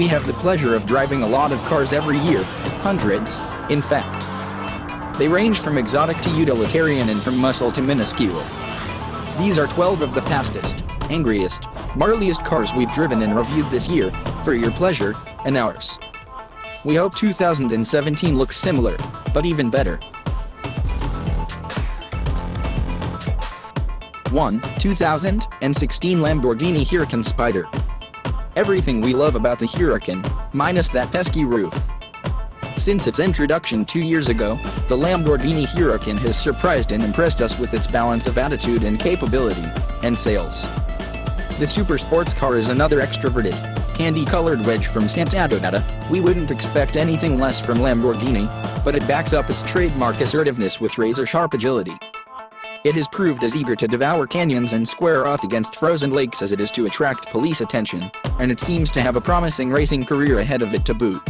We have the pleasure of driving a lot of cars every year, hundreds, in fact. They range from exotic to utilitarian and from muscle to minuscule. These are 12 of the fastest, angriest, marliest cars we've driven and reviewed this year, for your pleasure, and ours. We hope 2017 looks similar, but even better. 1. 2016 Lamborghini Huracan Spyder. Everything we love about the Huracan, minus that pesky roof. Since its introduction 2 years ago, the Lamborghini Huracan has surprised and impressed us with its balance of attitude and capability, and sales. The super sports car is another extroverted, candy-colored wedge from Sant'Adonata. We wouldn't expect anything less from Lamborghini, but it backs up its trademark assertiveness with razor-sharp agility. It has proved as eager to devour canyons and square off against frozen lakes as it is to attract police attention, and it seems to have a promising racing career ahead of it to boot.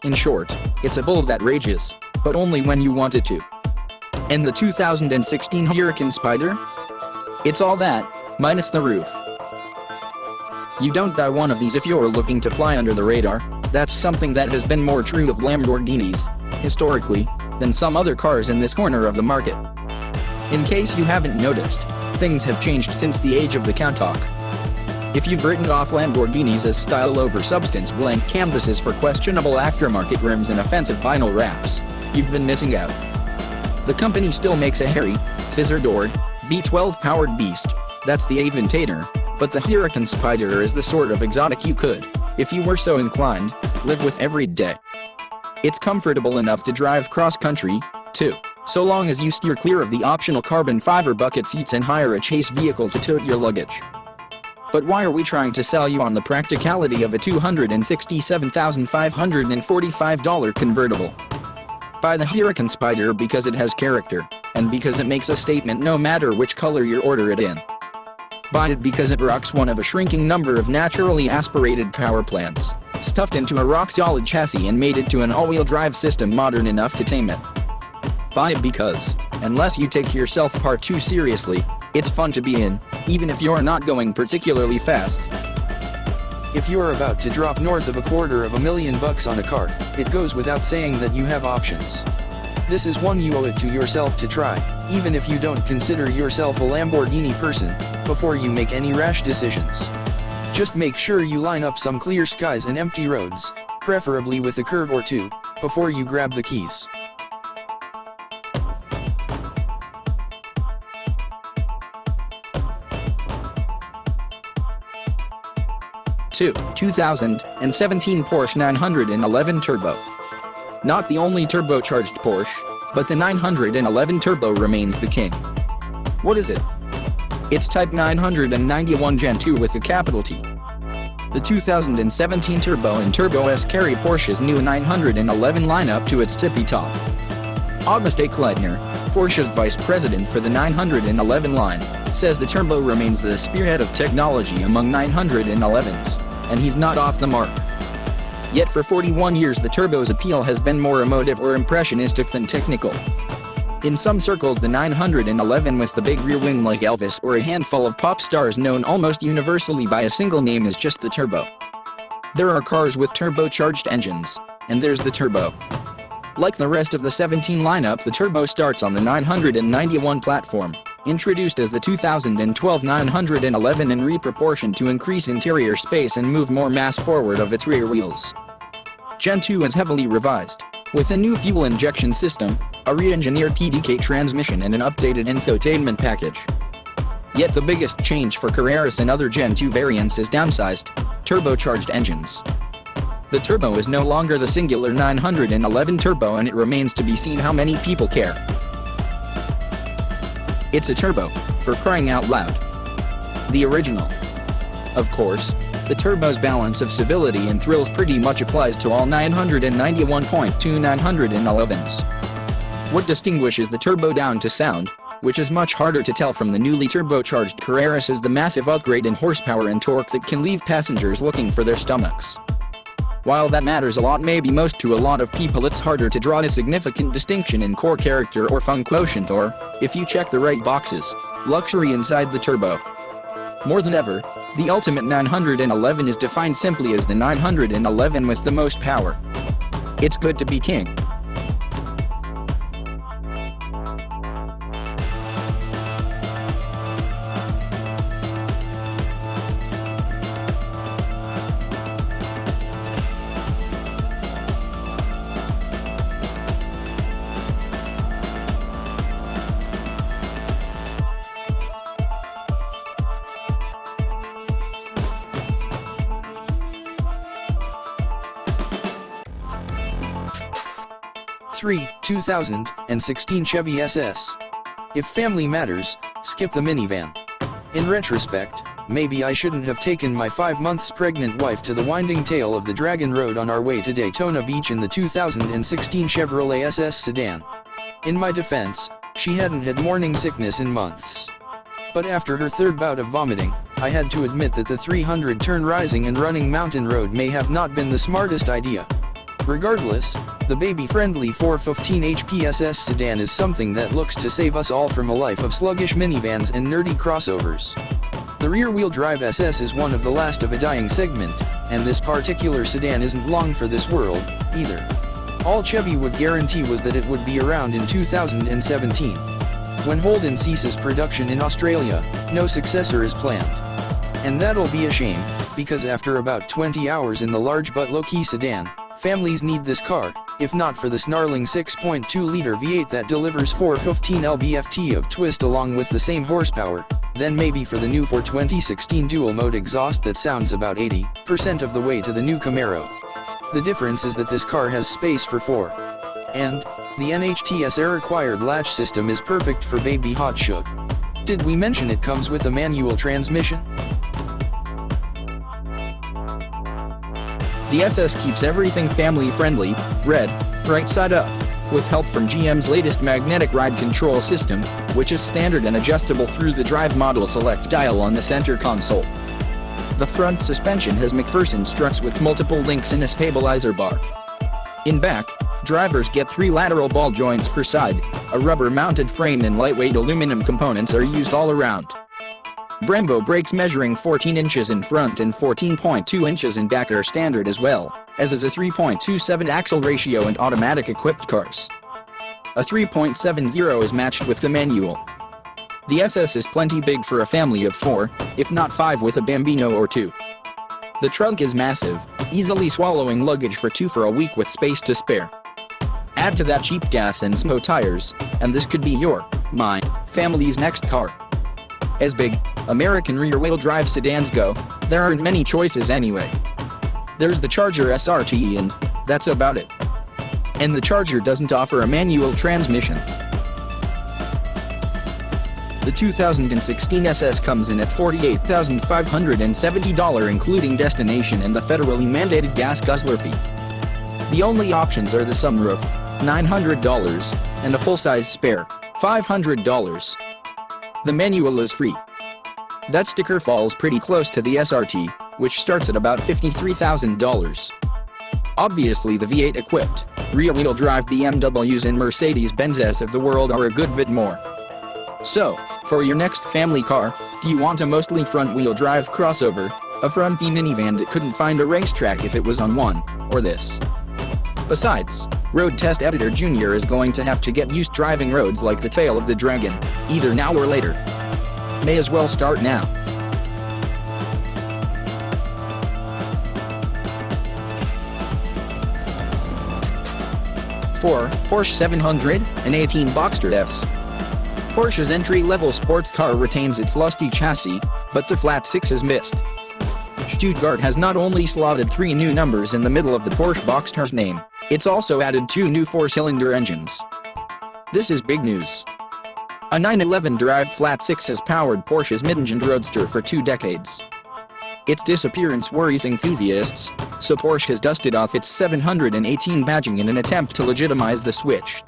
In short, it's a bull that rages, but only when you want it to. And the 2016 Huracan Spyder? It's all that, minus the roof. You don't buy one of these if you're looking to fly under the radar. That's something that has been more true of Lamborghinis, historically, than some other cars in this corner of the market. In case you haven't noticed, things have changed since the age of the Countach. If you've written off Lamborghinis as style over substance blank canvases for questionable aftermarket rims and offensive vinyl wraps, you've been missing out. The company still makes a hairy, scissor-doored, V12-powered beast, that's the Aventador, but the Huracan Spyder is the sort of exotic you could, if you were so inclined, live with every day. It's comfortable enough to drive cross-country, too, so long as you steer clear of the optional carbon fiber bucket seats and hire a chase vehicle to tote your luggage. But why are we trying to sell you on the practicality of a $267,545 convertible? Buy the Huracan Spyder because it has character, and because it makes a statement no matter which color you order it in. Buy it because it rocks one of a shrinking number of naturally aspirated power plants, stuffed into a rock-solid chassis and mated to an all-wheel drive system modern enough to tame it. Buy it because, unless you take yourself far too seriously, it's fun to be in, even if you're not going particularly fast. If you're about to drop north of $250,000 on a car, it goes without saying that you have options. This is one you owe it to yourself to try, even if you don't consider yourself a Lamborghini person, before you make any rash decisions. Just make sure you line up some clear skies and empty roads, preferably with a curve or two, before you grab the keys. 2. 2017 Porsche 911 Turbo. Not the only turbocharged Porsche, but the 911 Turbo remains the king. What is it? It's Type 991 Gen 2 with a capital T. The 2017 Turbo and Turbo S carry Porsche's new 911 lineup to its tippy top. August Kleidner, Porsche's vice president for the 911 line, says the Turbo remains the spearhead of technology among 911s, and he's not off the mark. Yet for 41 years the Turbo's appeal has been more emotive or impressionistic than technical. In some circles the 911 with the big rear wing like Elvis or a handful of pop stars known almost universally by a single name is just the Turbo. There are cars with turbocharged engines, and there's the Turbo. Like the rest of the 17 lineup, the Turbo starts on the 991 platform, introduced as the 2012 911 in reproportion to increase interior space and move more mass forward of its rear wheels. Gen 2 is heavily revised, with a new fuel injection system, a re-engineered PDK transmission and an updated infotainment package. Yet the biggest change for Carreras and other Gen 2 variants is downsized, turbocharged engines. The Turbo is no longer the singular 911 Turbo, and it remains to be seen how many people care. It's a Turbo, for crying out loud. The original. Of course, the Turbo's balance of civility and thrills pretty much applies to all 991.2 911s. What distinguishes the Turbo down to sound, which is much harder to tell from the newly turbocharged Carreras, is the massive upgrade in horsepower and torque that can leave passengers looking for their stomachs. While that matters a lot, maybe most to a lot of people, it's harder to draw a significant distinction in core character or fun quotient, or, if you check the right boxes, luxury inside the Turbo. More than ever, The ultimate 911 is defined simply as the 911 with the most power. It's good to be king. Three, 2016 Chevy SS. If family matters, skip the minivan. In retrospect, maybe I shouldn't have taken my 5 months pregnant wife to the winding tail of the Dragon Road on our way to Daytona Beach in the 2016 Chevrolet SS sedan. In my defense, she hadn't had morning sickness in months. But after her third bout of vomiting, I had to admit that the 300-turn rising and running mountain road may have not been the smartest idea. Regardless, the baby-friendly 415 HP SS sedan is something that looks to save us all from a life of sluggish minivans and nerdy crossovers. The rear-wheel drive SS is one of the last of a dying segment, and this particular sedan isn't long for this world, either. All Chevy would guarantee was that it would be around in 2017. When Holden ceases production in Australia, no successor is planned. And that'll be a shame, because after about 20 hours in the large but low-key sedan, families need this car, if not for the snarling 6.2-liter V8 that delivers 415 lb-ft of twist along with the same horsepower, then maybe for the new 2016 dual-mode exhaust that sounds about 80% of the way to the new Camaro. The difference is that this car has space for 4. And the NHTS air-acquired latch system is perfect for baby hot shug. Did we mention it comes with a manual transmission? The SS keeps everything family-friendly, red, right side up, with help from GM's latest magnetic ride control system, which is standard and adjustable through the drive model select dial on the center console. The front suspension has McPherson struts with multiple links and a stabilizer bar. In back, drivers get 3 lateral ball joints per side, a rubber-mounted frame and lightweight aluminum components are used all around. Brembo brakes measuring 14 inches in front and 14.2 inches in back are standard as well, as is a 3.27 axle ratio and automatic equipped cars. A 3.70 is matched with the manual. The SS is plenty big for a family of 4, if not 5 with a bambino or 2. The trunk is massive, easily swallowing luggage for 2 for a week with space to spare. Add to that cheap gas and snow tires, and this could be my family's next car. As big American rear-wheel drive sedans go, there aren't many choices anyway. There's the Charger SRT and that's about it. And the Charger doesn't offer a manual transmission. The 2016 SS comes in at $48,570 including destination and the federally mandated gas guzzler fee. The only options are the sunroof, $900, and a full-size spare, $500. The manual is free. That sticker falls pretty close to the SRT, which starts at about $53,000. Obviously the V8 equipped, rear-wheel drive BMWs and Mercedes-Benzes of the world are a good bit more. So, for your next family car, do you want a mostly front-wheel drive crossover, a frumpy minivan that couldn't find a racetrack if it was on one, or this? Besides, Road Test Editor Jr. is going to have to get used driving roads like the tail of the dragon, either now or later. May as well start now. Porsche 718 Boxster S. Porsche's entry-level sports car retains its lusty chassis, but the flat 6 is missed. Stuttgart has not only slotted 3 new numbers in the middle of the Porsche Boxster's name, it's also added 2 new 4-cylinder engines. This is big news. A 911-derived flat 6 has powered Porsche's mid-engined roadster for 2 decades. Its disappearance worries enthusiasts, so Porsche has dusted off its 718 badging in an attempt to legitimize the switch.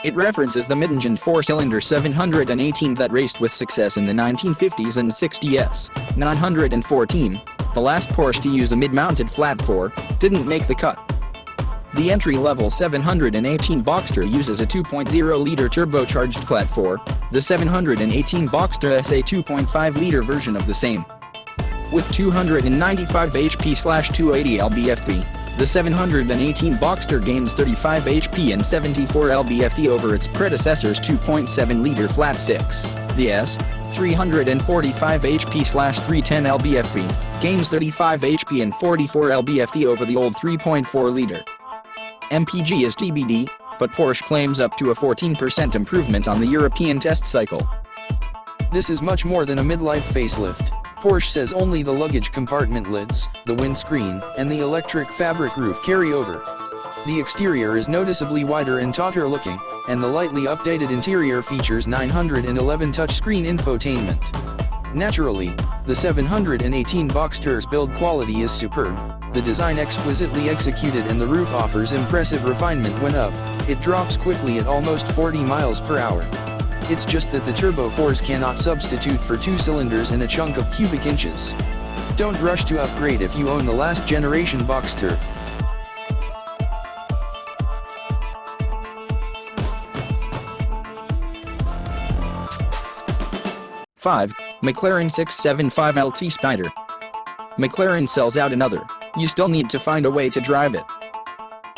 It references the mid-engined 4-cylinder 718 that raced with success in the 1950s and 60s. 914, the last Porsche to use a mid-mounted flat 4, didn't make the cut. The entry-level 718 Boxster uses a 2.0-liter turbocharged flat 4, the 718 Boxster S a 2.5-liter version of the same. With 295 HP/280 lb-ft, the 718 Boxster gains 35 HP and 74 lb-ft over its predecessor's 2.7-liter flat six. The S, 345 HP/310 lb-ft, gains 35 HP and 44 lb-ft over the old 3.4-liter. MPG is TBD, but Porsche claims up to a 14% improvement on the European test cycle. This is much more than a midlife facelift. Porsche says only the luggage compartment lids, the windscreen, and the electric fabric roof carry over. The exterior is noticeably wider and tauter looking, and the lightly updated interior features 911 touchscreen infotainment. Naturally, the 718 Boxster's build quality is superb, the design exquisitely executed, and the roof offers impressive refinement when up. It drops quickly at almost 40 miles per hour. It's just that the Turbo 4s cannot substitute for 2 cylinders and a chunk of cubic inches. Don't rush to upgrade if you own the last generation Boxster. Five, McLaren 675 LT Spyder. McLaren sells out another. You still need to find a way to drive it.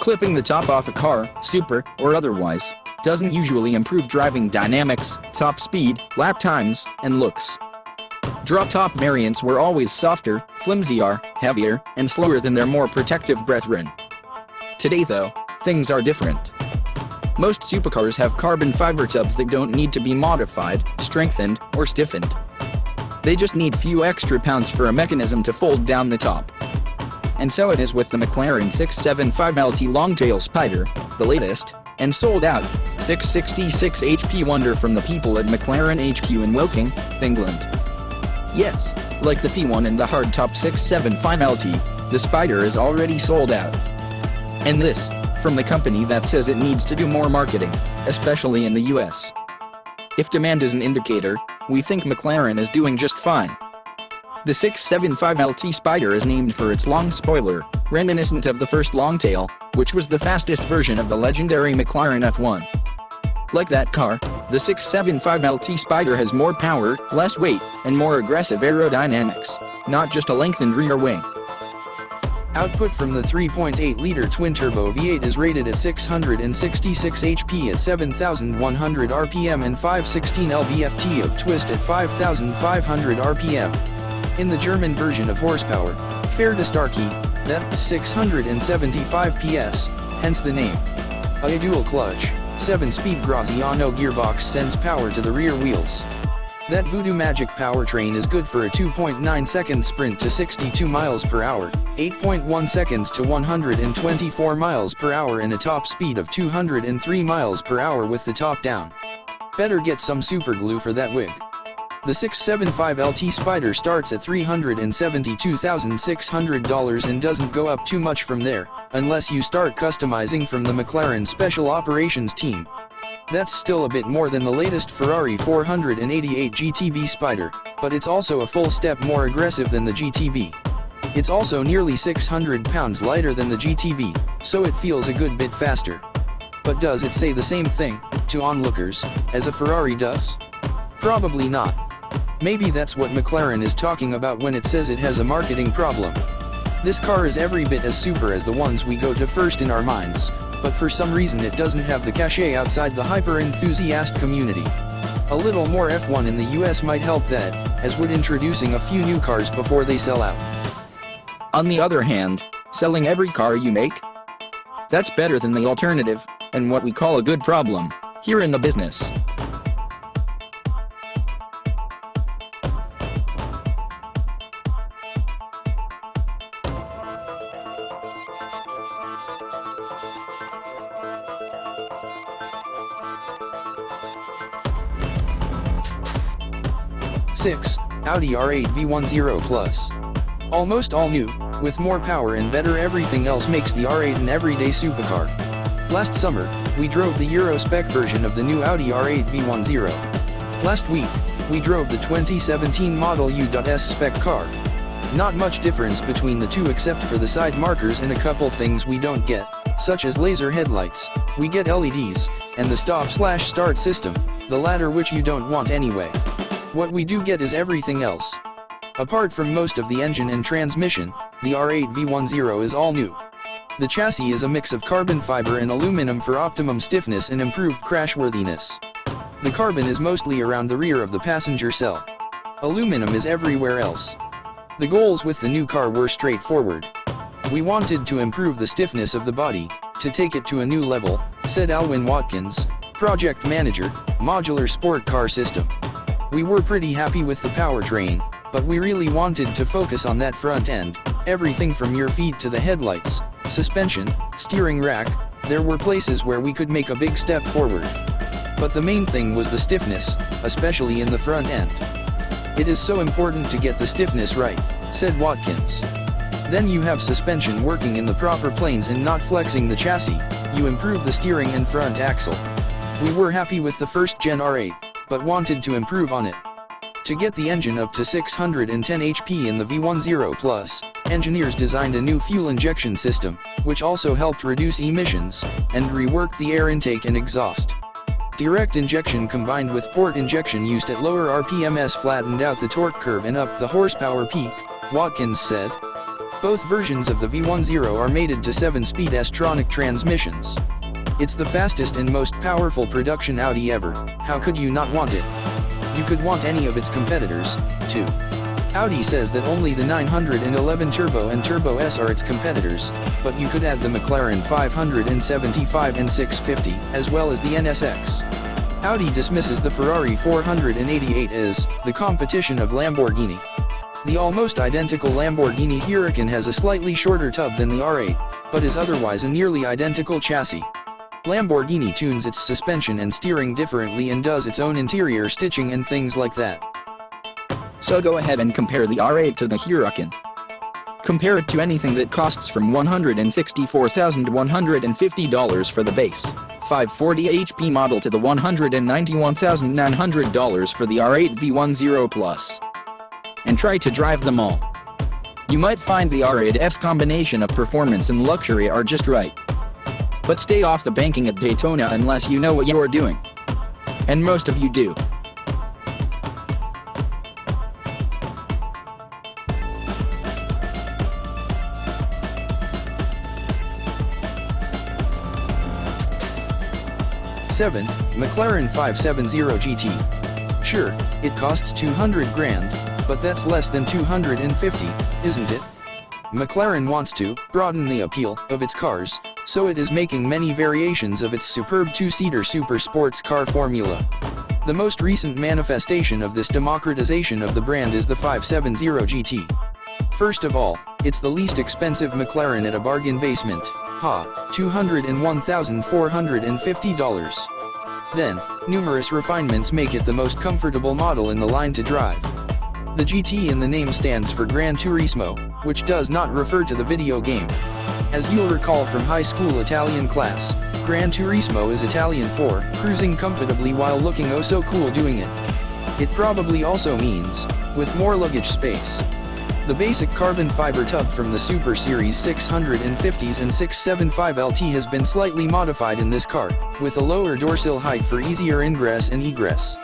Clipping the top off a car, super or otherwise, doesn't usually improve driving dynamics, top speed, lap times, and looks. Drop-top variants were always softer, flimsier, heavier, and slower than their more protective brethren. Today though, things are different. Most supercars have carbon fiber tubs that don't need to be modified, strengthened, or stiffened. They just need few extra pounds for a mechanism to fold down the top. And so it is with the McLaren 675 LT Longtail Spyder, the latest, and sold out, 666 HP wonder from the people at McLaren HQ in Woking, England. Yes, like the P1 and the hardtop 675 LT, the Spyder is already sold out. And this, from the company that says it needs to do more marketing, especially in the US. If demand is an indicator, we think McLaren is doing just fine. The 675 LT Spyder is named for its long spoiler, reminiscent of the first Longtail, which was the fastest version of the legendary McLaren F1. Like that car, the 675 LT Spyder has more power, less weight, and more aggressive aerodynamics, not just a lengthened rear wing. Output from the 3.8-liter twin-turbo V8 is rated at 666 HP at 7,100 RPM and 516 lb-ft of twist at 5,500 RPM. In the German version of horsepower, Pferdestarke, that's 675 PS, hence the name. A dual-clutch, 7-speed Graziano gearbox sends power to the rear wheels. That Voodoo Magic powertrain is good for a 2.9-second sprint to 62 miles per hour, 8.1 seconds to 124 miles per hour, and a top speed of 203 miles per hour with the top down. Better get some superglue for that wig. The 675 LT Spyder starts at $372,600 and doesn't go up too much from there, unless you start customizing from the McLaren Special Operations team. That's still a bit more than the latest Ferrari 488 GTB Spyder, but it's also a full step more aggressive than the GTB. It's also nearly 600 pounds lighter than the GTB, so it feels a good bit faster. But does it say the same thing, to onlookers, as a Ferrari does? Probably not. Maybe that's what McLaren is talking about when it says it has a marketing problem. This car is every bit as super as the ones we go to first in our minds, but for some reason it doesn't have the cachet outside the hyper-enthusiast community. A little more F1 in the US might help that, as would introducing a few new cars before they sell out. On the other hand, selling every car you make? That's better than the alternative, and what we call a good problem, here in the business. Audi R8 V10 Plus. Almost all new, with more power and better everything else makes the R8 an everyday supercar. Last summer, we drove the Euro spec version of the new Audi R8 V10. Last week, we drove the 2017 Model U.S spec car. Not much difference between the two except for the side markers and a couple things we don't get, such as laser headlights. We get LEDs, and the stop/start system, the latter which you don't want anyway. What we do get is everything else. Apart from most of the engine and transmission, the R8 V10 is all new. The chassis is a mix of carbon fiber and aluminum for optimum stiffness and improved crashworthiness. The carbon is mostly around the rear of the passenger cell. Aluminum is everywhere else. The goals with the new car were straightforward. We wanted to improve the stiffness of the body, to take it to a new level, said Alwyn Watkins, project manager, modular sport car system. We were pretty happy with the powertrain, but we really wanted to focus on that front end, everything from your feet to the headlights, suspension, steering rack. There were places where we could make a big step forward. But the main thing was the stiffness, especially in the front end. It is so important to get the stiffness right, said Watkins. Then you have suspension working in the proper planes and not flexing the chassis, you improve the steering and front axle. We were happy with the first gen R8, but wanted to improve on it. To get the engine up to 610 HP in the V10 Plus, engineers designed a new fuel injection system, which also helped reduce emissions, and reworked the air intake and exhaust. Direct injection combined with port injection used at lower RPMs flattened out the torque curve and up the horsepower peak, Watkins said. Both versions of the V10 are mated to 7-speed S-tronic transmissions. It's the fastest and most powerful production Audi ever. How could you not want it? You could want any of its competitors, too. Audi says that only the 911 Turbo and Turbo S are its competitors, but you could add the McLaren 575 and 650, as well as the NSX. Audi dismisses the Ferrari 488 as the competition of Lamborghini. The almost identical Lamborghini Huracan has a slightly shorter tub than the R8, but is otherwise a nearly identical chassis. Lamborghini tunes its suspension and steering differently and does its own interior stitching and things like that. So go ahead and compare the R8 to the Huracan. Compare it to anything that costs from $164,150 for the base 540 HP model to the $191,900 for the R8 V10 Plus. And try to drive them all. You might find the R8's combination of performance and luxury are just right. But stay off the banking at Daytona unless you know what you're doing. And most of you do. '7 McLaren 570 GT. Sure, it costs 200 grand, but that's less than 250, isn't it? McLaren wants to broaden the appeal of its cars, so it is making many variations of its superb two-seater super sports car formula. The most recent manifestation of this democratization of the brand is the 570 GT. First of all, it's the least expensive McLaren at a bargain basement, $201,450. Then, numerous refinements make it the most comfortable model in the line to drive. The GT in the name stands for Gran Turismo, which does not refer to the video game. As you'll recall from high school Italian class, Gran Turismo is Italian for cruising comfortably while looking oh so cool doing it. It probably also means, with more luggage space. The basic carbon fiber tub from the Super Series 650s and 675 LT has been slightly modified in this car, with a lower dorsal height for easier ingress and egress.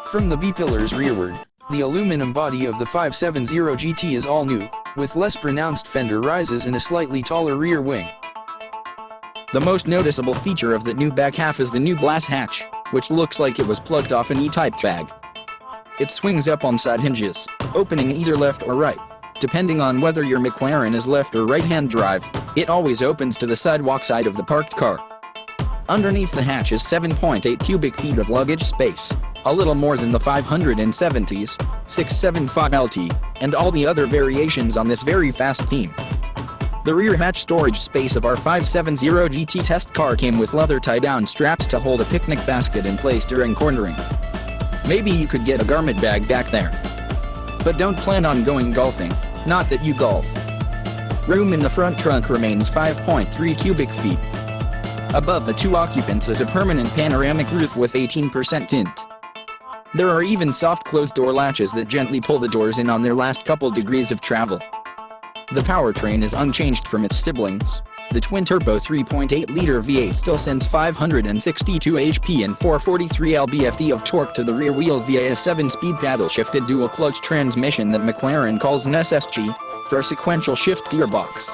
From the B-pillars rearward, the aluminum body of the 570 GT is all new, with less pronounced fender rises and a slightly taller rear wing. The most noticeable feature of the new back half is the new glass hatch, which looks like it was plugged off an E-Type bag. It swings up on side hinges, opening either left or right. Depending on whether your McLaren is left or right-hand drive, it always opens to the sidewalk side of the parked car. Underneath the hatch is 7.8 cubic feet of luggage space, a little more than the 570s, 675 LT, and all the other variations on this very fast theme. The rear hatch storage space of our 570 GT test car came with leather tie-down straps to hold a picnic basket in place during cornering. Maybe you could get a garment bag back there. But don't plan on going golfing, not that you golf. Room in the front trunk remains 5.3 cubic feet. Above the two occupants is a permanent panoramic roof with 18% tint. There are even soft closed door latches that gently pull the doors in on their last couple degrees of travel. The powertrain is unchanged from its siblings, The twin-turbo 3.8-liter V8 still sends 562 HP and 443 lb-ft of torque to the rear wheels via a 7-speed paddle-shifted dual-clutch transmission that McLaren calls an SSG, for a sequential shift gearbox.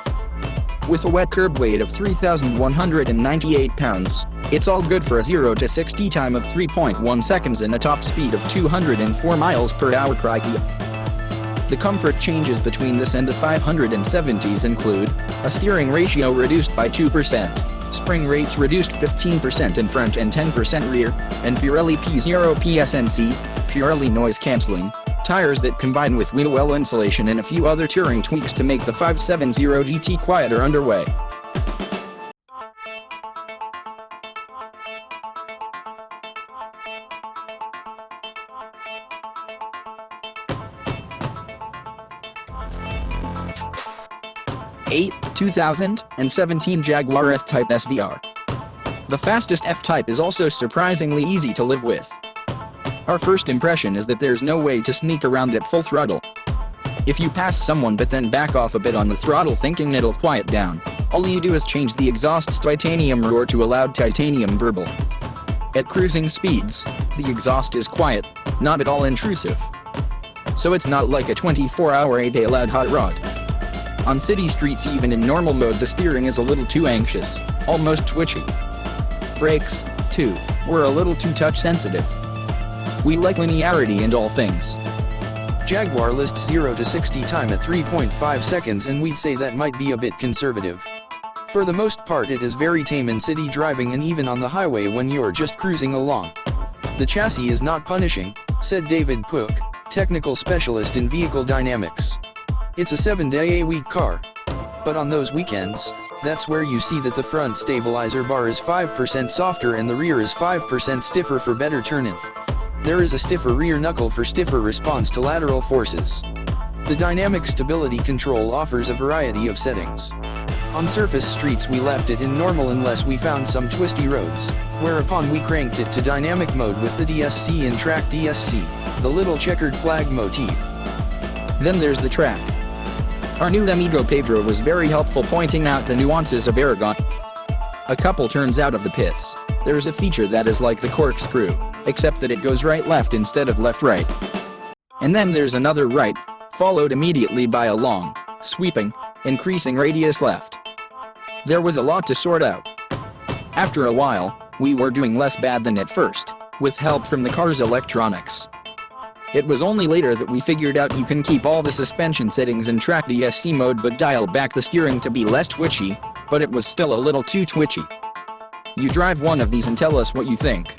With a wet curb weight of 3,198 pounds, it's all good for a 0 to 60 time of 3.1 seconds and a top speed of 204 miles per hour. The comfort changes between this and the 570s include a steering ratio reduced by 2%, spring rates reduced 15% in front and 10% rear, and Pirelli P0 PSNC, Pirelli noise cancelling, tires that combine with wheel well insulation and a few other touring tweaks to make the 570 GT quieter underway. '8 2017 Jaguar F-Type SVR. The fastest F-Type is also surprisingly easy to live with. Our first impression is that there's no way to sneak around at full throttle. If you pass someone but then back off a bit on the throttle thinking it'll quiet down, all you do is change the exhaust's titanium roar to a loud titanium burble. At cruising speeds, the exhaust is quiet, not at all intrusive. So it's not like a 24-hour-a-day loud hot rod. On city streets, even in normal mode, the steering is a little too anxious, almost twitchy. Brakes, too, were a little too touch sensitive. We like linearity in all things. Jaguar lists 0 to 60 time at 3.5 seconds, and we'd say that might be a bit conservative. For the most part, it is very tame in city driving and even on the highway when you're just cruising along. The chassis is not punishing, said David Pook, technical specialist in vehicle dynamics. It's a 7-day-a-week car. But on those weekends, that's where you see that the front stabilizer bar is 5% softer and the rear is 5% stiffer for better turn-in. There is a stiffer rear knuckle for stiffer response to lateral forces. The dynamic stability control offers a variety of settings. On surface streets we left it in normal unless we found some twisty roads, whereupon we cranked it to dynamic mode with the DSC in track DSC, the little checkered flag motif. Then there's the track. Our new amigo Pedro was very helpful pointing out the nuances of Aragon. A couple turns out of the pits, there's a feature that is like the corkscrew, except that it goes right-left instead of left-right. And then there's another right, followed immediately by a long, sweeping, increasing radius left. There was a lot to sort out. After a while, we were doing less bad than at first, with help from the car's electronics. It was only later that we figured out you can keep all the suspension settings in track DSC mode but dial back the steering to be less twitchy, but it was still a little too twitchy. You drive one of these and tell us what you think.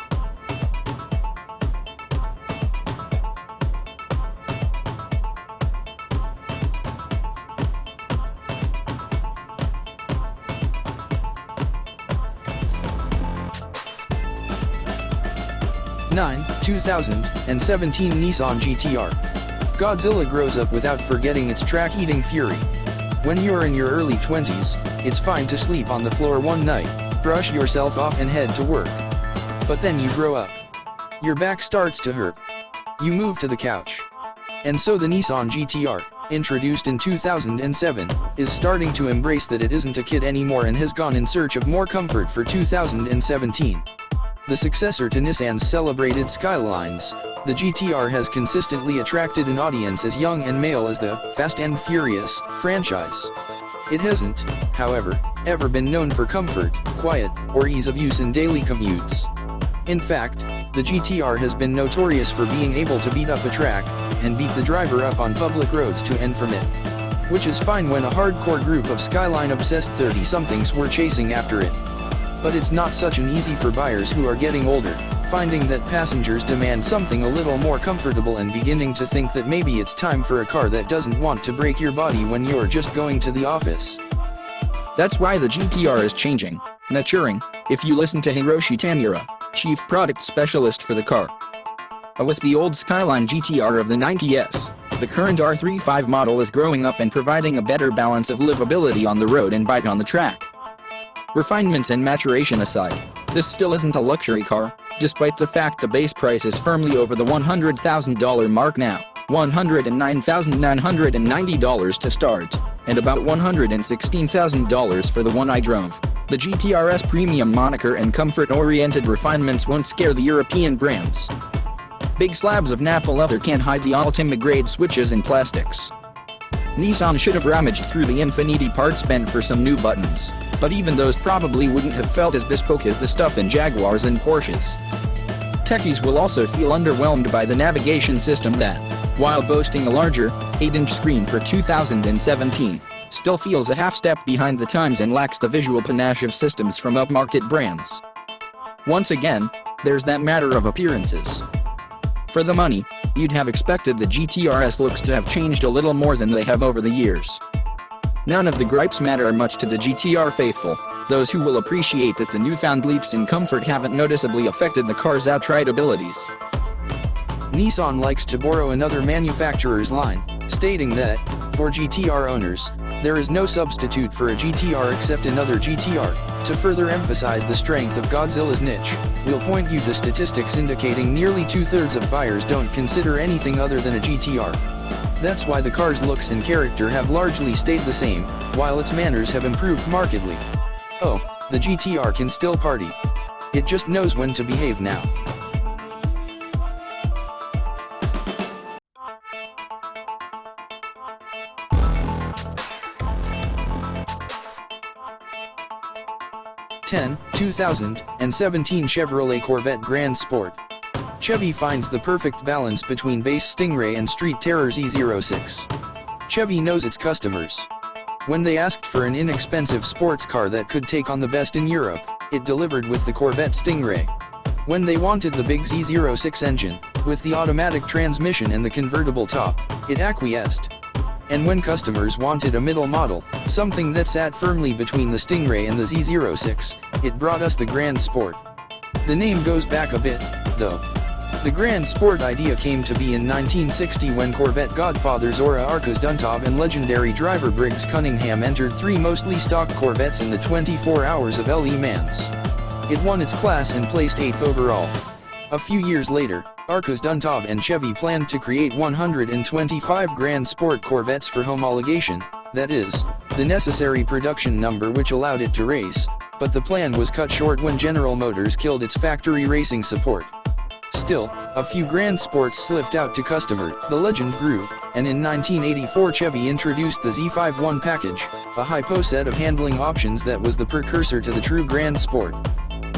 '9 2017 Nissan GTR. Godzilla grows up without forgetting its track-eating fury. When you're in your early 20s, it's fine to sleep on the floor one night, brush yourself off and head to work. But then you grow up. Your back starts to hurt. You move to the couch. And so the Nissan GTR, introduced in 2007, is starting to embrace that it isn't a kid anymore and has gone in search of more comfort for 2017. The successor to Nissan's celebrated Skylines, the GTR has consistently attracted an audience as young and male as the Fast and Furious franchise. It hasn't, however, ever been known for comfort, quiet, or ease of use in daily commutes. In fact, the GTR has been notorious for being able to beat up a track, and beat the driver up on public roads to and from it. Which is fine when a hardcore group of Skyline-obsessed 30-somethings were chasing after it. But it's not such an easy for buyers who are getting older, finding that passengers demand something a little more comfortable and beginning to think that maybe it's time for a car that doesn't want to break your body when you're just going to the office. That's why the GTR is changing, maturing, if you listen to Hiroshi Tamura, chief product specialist for the car. With the old Skyline GTR of the 90s, the current R35 model is growing up and providing a better balance of livability on the road and bite on the track. Refinements and maturation aside, this still isn't a luxury car, despite the fact the base price is firmly over the $100,000 mark now, $109,990 to start, and about $116,000 for the one I drove. The GTR's premium moniker and comfort-oriented refinements won't scare the European brands. Big slabs of nappa leather can't hide the Ultima-grade switches and plastics. Nissan should have rummaged through the Infiniti parts bin for some new buttons, but even those probably wouldn't have felt as bespoke as the stuff in Jaguars and Porsches. Techies will also feel underwhelmed by the navigation system that, while boasting a larger, 8-inch screen for 2017, still feels a half step behind the times and lacks the visual panache of systems from upmarket brands. Once again, there's that matter of appearances. For the money, you'd have expected the GTR's looks to have changed a little more than they have over the years. None of the gripes matter much to the GTR faithful, those who will appreciate that the newfound leaps in comfort haven't noticeably affected the car's outright abilities. Nissan likes to borrow another manufacturer's line, stating that, for GTR owners, there is no substitute for a GTR except another GTR. To further emphasize the strength of Godzilla's niche, we'll point you to statistics indicating nearly 2/3 of buyers don't consider anything other than a GTR. That's why the car's looks and character have largely stayed the same, while its manners have improved markedly. Oh, the GTR can still party. It just knows when to behave now. #10, 2017 Chevrolet Corvette Grand Sport. Chevy finds the perfect balance between base Stingray and street terror Z06. Chevy knows its customers. When they asked for an inexpensive sports car that could take on the best in Europe, it delivered with the Corvette Stingray. When they wanted the big Z06 engine, with the automatic transmission and the convertible top, it acquiesced. And when customers wanted a middle model, something that sat firmly between the Stingray and the Z06, it brought us the Grand Sport. The name goes back a bit, though. The Grand Sport idea came to be in 1960 when Corvette godfathers Ora Arcos Duntov and legendary driver Briggs Cunningham entered 3 mostly stock Corvettes in the 24 Hours of Le Mans. It won its class and placed 8th overall. A few years later, Arcos Duntov and Chevy planned to create 125 Grand Sport Corvettes for homologation, that is, the necessary production number which allowed it to race, but the plan was cut short when General Motors killed its factory racing support. Still, a few Grand Sports slipped out to customer, the legend grew, and in 1984 Chevy introduced the Z51 package, a hypo set of handling options that was the precursor to the true Grand Sport.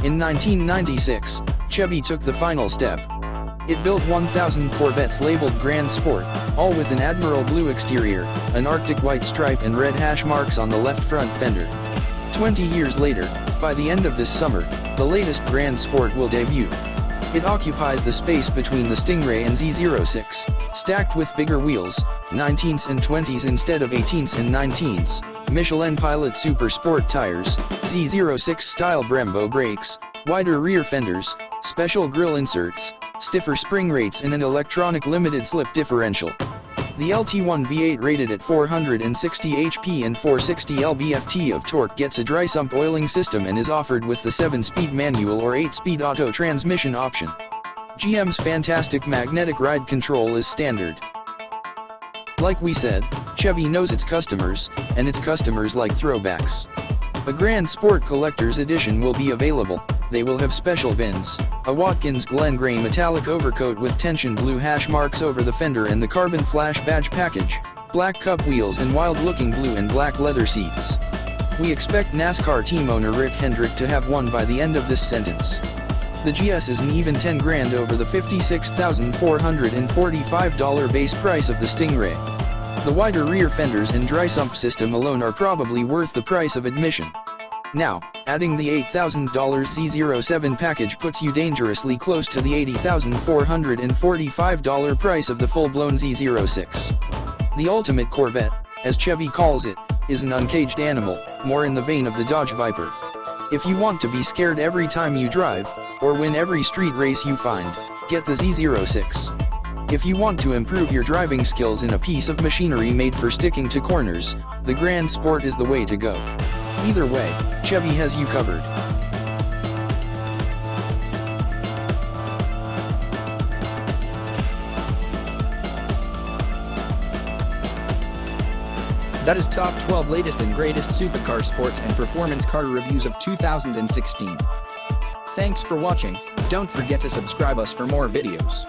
In 1996, Chevy took the final step. It built 1,000 Corvettes labeled Grand Sport, all with an Admiral blue exterior, an Arctic white stripe and red hash marks on the left front fender. 20 years later, by the end of this summer, the latest Grand Sport will debut. It occupies the space between the Stingray and Z06, stacked with bigger wheels, 19s and 20s instead of 18s and 19s, Michelin Pilot Super Sport tires, Z06 style Brembo brakes, wider rear fenders, special grille inserts, stiffer spring rates and an electronic limited slip differential. The LT1 V8 rated at 460 HP and 460 lb-ft of torque gets a dry sump oiling system and is offered with the 7-speed manual or 8-speed auto transmission option. GM's fantastic magnetic ride control is standard. Like we said, Chevy knows its customers, and its customers like throwbacks. A Grand Sport Collector's Edition will be available. They will have special VINs, a Watkins Glen Grey metallic overcoat with tension blue hash marks over the fender and the carbon flash badge package, black cup wheels and wild-looking blue and black leather seats. We expect NASCAR team owner Rick Hendrick to have one by the end of this sentence. The GS is an even 10 grand over the $56,445 base price of the Stingray. The wider rear fenders and dry sump system alone are probably worth the price of admission. Now, adding the $8,000 Z07 package puts you dangerously close to the $80,445 price of the full-blown Z06. The ultimate Corvette, as Chevy calls it, is an uncaged animal, more in the vein of the Dodge Viper. If you want to be scared every time you drive, or win every street race you find, get the Z06. If you want to improve your driving skills in a piece of machinery made for sticking to corners, the Grand Sport is the way to go. Either way, Chevy has you covered. That is top 12 latest and greatest supercar sports and performance car reviews of 2016. Thanks for watching. Don't forget to subscribe us for more videos.